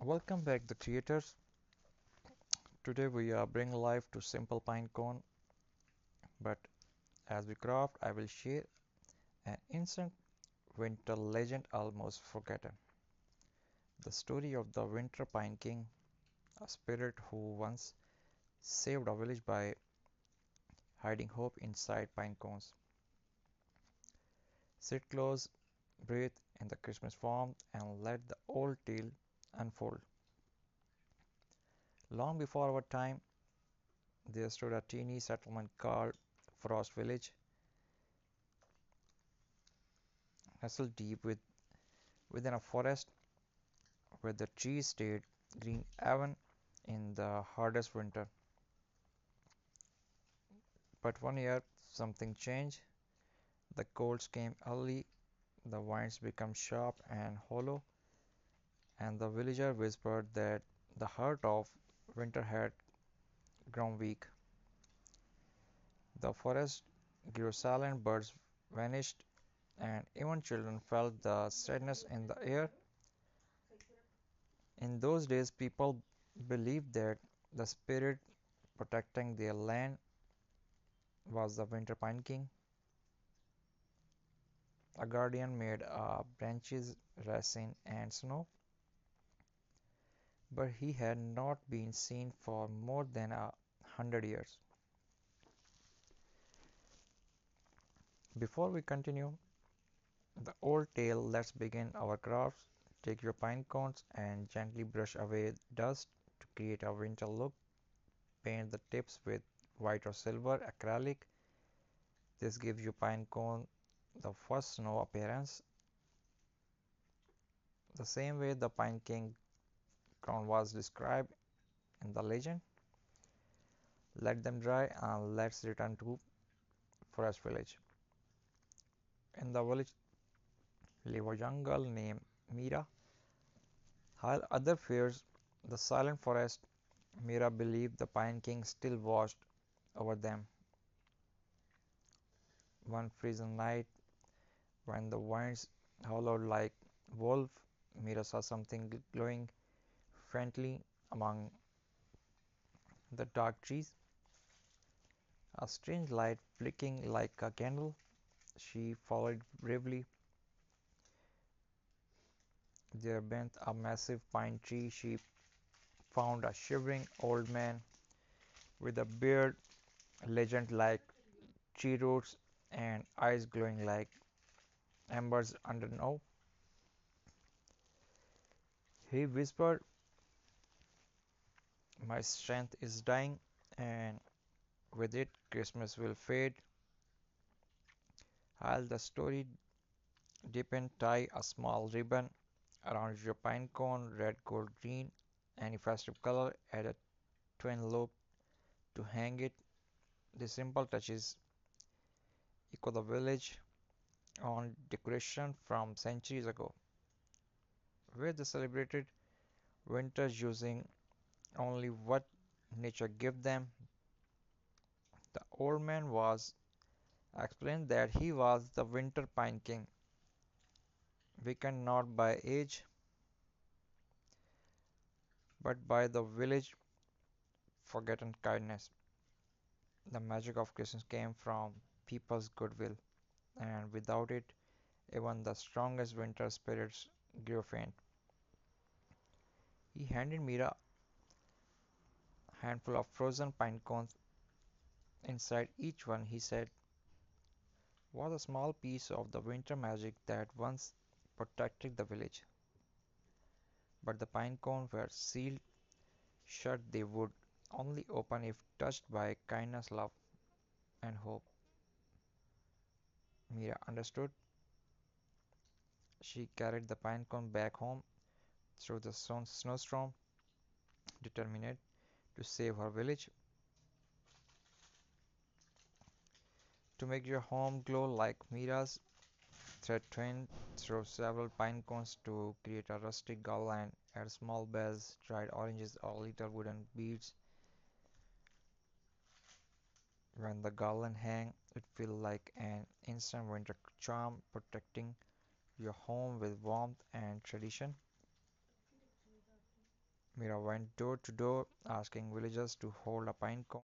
Welcome back, the creators. Today we are bringing life to simple pine cone, but as we craft, I will share an ancient winter legend almost forgotten. The story of the winter pine king, a spirit who once saved a village by hiding hope inside pine cones. Sit close, breathe in the Christmas warmth, and let the old tale unfold. Long before our time, there stood a teeny settlement called Frost Village, nestled deep within a forest where the trees stayed green even in the hardest winter. But one year something changed. The colds came early, the winds became sharp and hollow, and the villager whispered that the heart of winter had grown weak. The forest grew silent, birds vanished, and even children felt the sadness in the air. In those days, people believed that the spirit protecting their land was the winter pine king, a guardian made of branches, resin, and snow, but he had not been seen for more than 100 years. Before we continue the old tale, let's begin our crafts. Take your pine cones and gently brush away dust to create a winter look. Paint the tips with white or silver acrylic. This gives you pine cone the first snow appearance, the same way the Pine King crown was described in the legend. Let them dry and let's return to Forest Village. In the village lived a young girl named Mira. While others feared the silent forest, Mira believed the Pine King still watched over them. One freezing night, when the winds howled like wolf, Mira saw something glowing faintly among the dark trees. A strange light flicking like a candle. She followed bravely. There beneath a massive pine tree she found a shivering old man with a beard, legend like tree roots, and eyes glowing like embers under snow. He whispered, "My strength is dying, and with it, Christmas will fade. While the story deepened, tie a small ribbon around your pine cone, red, gold, green, any festive color, add a twin loop to hang it. The simple touches echo the village on decoration from centuries ago, where they celebrated winters using only what nature gave them. The old man was explained that he was the winter pine king, weakened not by age, but by the village forgotten kindness. The magic of Christmas came from people's goodwill, and without it, even the strongest winter spirits grew faint. He handed Mira a handful of frozen pine cones. Inside each one, he said, was a small piece of the winter magic that once protected the village. But the pine cones were sealed shut, they would only open if touched by kindness, love, and hope. Mira understood. She carried the pine cone back home through the snowstorm, determined to save her village. To make your home glow like Mira's, thread twine through several pine cones to create a rustic garland. Add small bells, dried oranges, or little wooden beads. When the garland hangs, it feels like an instant winter charm, protecting your home with warmth and tradition. Mira went door to door asking villagers to hold a pine cone.